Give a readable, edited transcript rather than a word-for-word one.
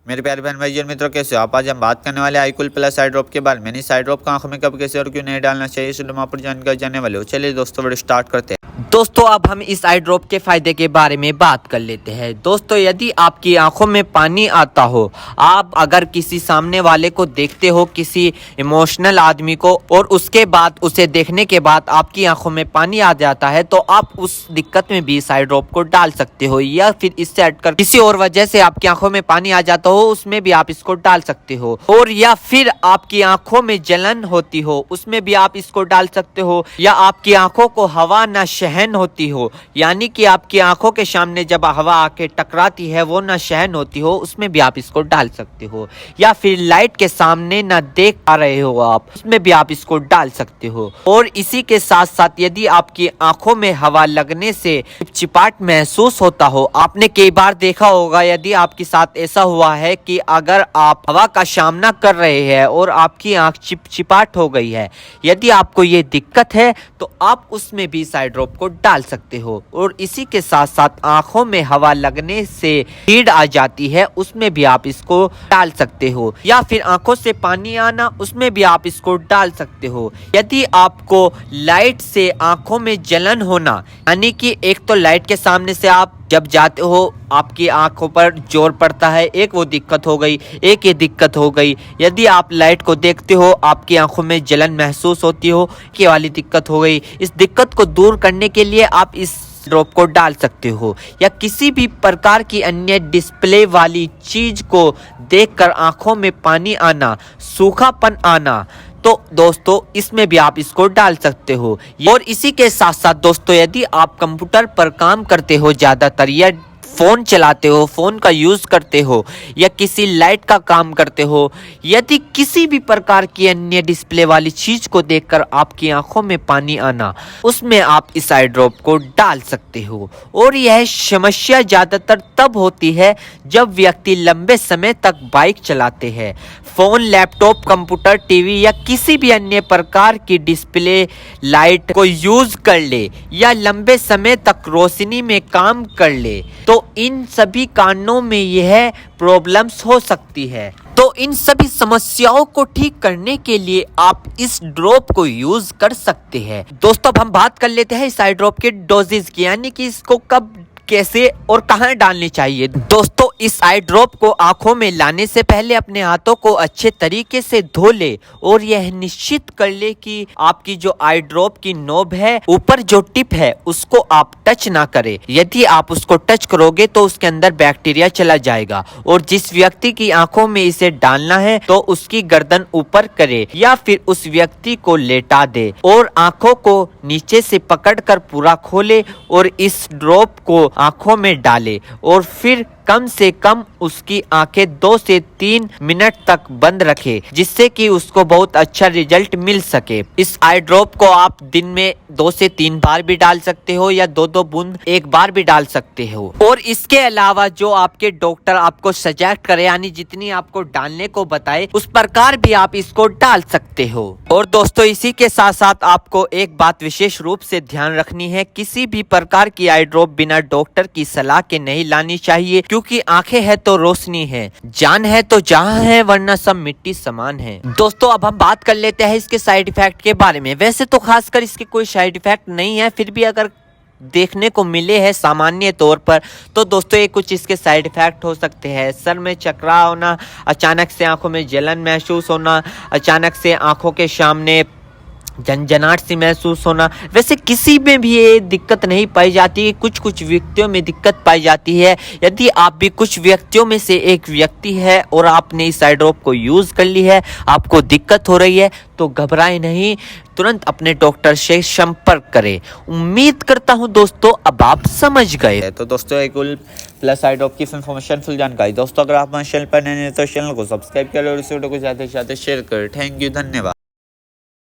मेरे प्यारे बहन भाई और मित्रों, कैसे हो आप। आज हम बात करने वाले आईकूल प्लस आई ड्रॉप के बारे में। इस आई ड्रॉप को आंखों में कब, कैसे और क्यों नहीं डालना चाहिए, इस वीडियो में आप जानकारी जानने वाले हो। चलिए दोस्तों, वीडियो स्टार्ट करते हैं। दोस्तों अब हम इस आई ड्रॉप के फायदे के बारे में बात कर लेते हैं। दोस्तों यदि आपकी आंखों में पानी आता हो, आप अगर किसी सामने वाले को देखते हो, किसी इमोशनल आदमी को, और उसके बाद उसे देखने के बाद आपकी आंखों में पानी आ जाता है, तो आप उस दिक्कत में भी इस आई ड्रॉप को डाल सकते हो। या फिर इससे हटकर किसी और वजह से आपकी आंखों में पानी आ जाता हो, उसमें भी आप इसको डाल सकते हो। और या फिर आपकी आंखों में जलन होती हो, उसमें भी आप इसको डाल सकते हो। या आपकी आंखों को हवा न सहन होती हो, यानी कि आपकी आंखों के सामने जब हवा आके टकराती है वो न सहन होती हो, उसमें भी आप इसको डाल सकते हो। या फिर लाइट के सामने न देख पा रहे हो आप, उसमें भी आप इसको डाल सकते हो। और इसी के साथ साथ यदि आपकी आंखों में हवा लगने से चिपचिपाहट महसूस होता हो, आपने कई बार देखा होगा, यदि आपके साथ ऐसा हुआ है कि अगर आप हवा का सामना कर रहे हैं और आपकी आंख चिपचिपाहट हो गई है, यदि आपको ये दिक्कत है तो आप उसमें भी इस आई ड्रॉप को डाल सकते हो। और इसी के साथ साथ आंखों में हवा लगने से हीट आ जाती है, उसमें भी आप इसको डाल सकते हो। या फिर आंखों से पानी आना, उसमें भी आप इसको डाल सकते हो। यदि आपको लाइट से आंखों में जलन होना, यानी कि एक तो लाइट के सामने से आप जब जाते हो आपकी आंखों पर जोर पड़ता है, एक वो दिक्कत हो गई, एक ये दिक्कत हो गई। यदि आप लाइट को देखते हो, आपकी आंखों में जलन महसूस होती हो, ये वाली दिक्कत हो गई। इस दिक्कत को दूर करने के लिए आप इस ड्रॉप को डाल सकते हो। या किसी भी प्रकार की अन्य डिस्प्ले वाली चीज को देखकर आंखों में पानी आना, सूखापन आना, तो दोस्तों इसमें भी आप इसको डाल सकते हो। और इसी के साथ साथ दोस्तों, यदि आप कंप्यूटर पर काम करते हो ज्यादातर, या फोन चलाते हो, फोन का यूज करते हो, या किसी लाइट का काम करते हो, यदि किसी भी प्रकार की अन्य डिस्प्ले वाली चीज को देखकर आपकी आंखों में पानी आना, उसमें आप इस आई ड्रॉप को डाल सकते हो। और यह समस्या ज्यादातर तब होती है जब व्यक्ति लंबे समय तक बाइक चलाते हैं, फोन, लैपटॉप, कंप्यूटर, टीवी या किसी भी अन्य प्रकार की डिस्प्ले लाइट को यूज कर ले, या लंबे समय तक रोशनी में काम कर ले, तो इन सभी कारणों में यह प्रॉब्लम्स हो सकती है। तो इन सभी समस्याओं को ठीक करने के लिए आप इस ड्रॉप को यूज कर सकते हैं। दोस्तों अब हम बात कर लेते हैं इस आई ड्रॉप के डोजेज की, यानी कि इसको कब, कैसे और कहां डालनी चाहिए। दोस्तों इस आई ड्रॉप को आंखों में लाने से पहले अपने हाथों को अच्छे तरीके से धो ले, और यह निश्चित कर ले कि आपकी जो आई ड्रॉप की नोब है, ऊपर जो टिप है, उसको आप टच ना करें। यदि आप उसको टच करोगे तो उसके अंदर बैक्टीरिया चला जाएगा। और जिस व्यक्ति की आंखों में इसे डालना है तो उसकी गर्दन ऊपर करे, या फिर उस व्यक्ति को लेटा दे और आंखों को नीचे से पकड़कर पूरा खोले और इस ड्रॉप को आंखों में डाले, और फिर कम से कम उसकी आंखें 2 से 3 मिनट तक बंद रखे, जिससे कि उसको बहुत अच्छा रिजल्ट मिल सके। इस आई ड्रॉप को आप दिन में 2 से 3 बार भी डाल सकते हो, या 2-2 बूंद एक बार भी डाल सकते हो। और इसके अलावा जो आपके डॉक्टर आपको सजेस्ट करे, यानी जितनी आपको डालने को बताए, उस प्रकार भी आप इसको डाल सकते हो। और दोस्तों इसी के साथ साथ आपको एक बात विशेष रूप से ध्यान रखनी है, किसी भी प्रकार की आई ड्रॉप बिना डॉक्टर की सलाह के नहीं लानी चाहिए, क्योंकि आंखें है तो रोशनी है, जान है तो जहां है, वरना सब मिट्टी समान है। दोस्तों अब हम बात कर लेते हैं इसके साइड इफेक्ट के बारे में। वैसे तो खासकर इसके कोई साइड इफेक्ट नहीं है, फिर भी अगर देखने को मिले हैं सामान्य तौर पर, तो दोस्तों ये कुछ इसके साइड इफेक्ट हो सकते हैं। सर में चकरा होना, अचानक से आंखों में जलन महसूस होना, अचानक से आंखों के सामने झंझनाहट सी महसूस होना। वैसे किसी में भी ये दिक्कत नहीं पाई जाती, कुछ कुछ व्यक्तियों में दिक्कत पाई जाती है। यदि आप भी कुछ व्यक्तियों में से एक व्यक्ति है और आपने इस आई ड्रॉप को यूज कर ली है, आपको दिक्कत हो रही है, तो घबराए नहीं, तुरंत अपने डॉक्टर से संपर्क करें। उम्मीद करता हूं दोस्तों अब आप समझ गए। तो दोस्तों आईकूल प्लस आई ड्रॉप की इन्फॉर्मेशन, फुल जानकारी। दोस्तों अगर आप हमारे चैनल पर नए हैं तो चैनल को सब्सक्राइब करें और इस वीडियो को ज्यादा से ज्यादा शेयर करें। थैंक यू, धन्यवाद।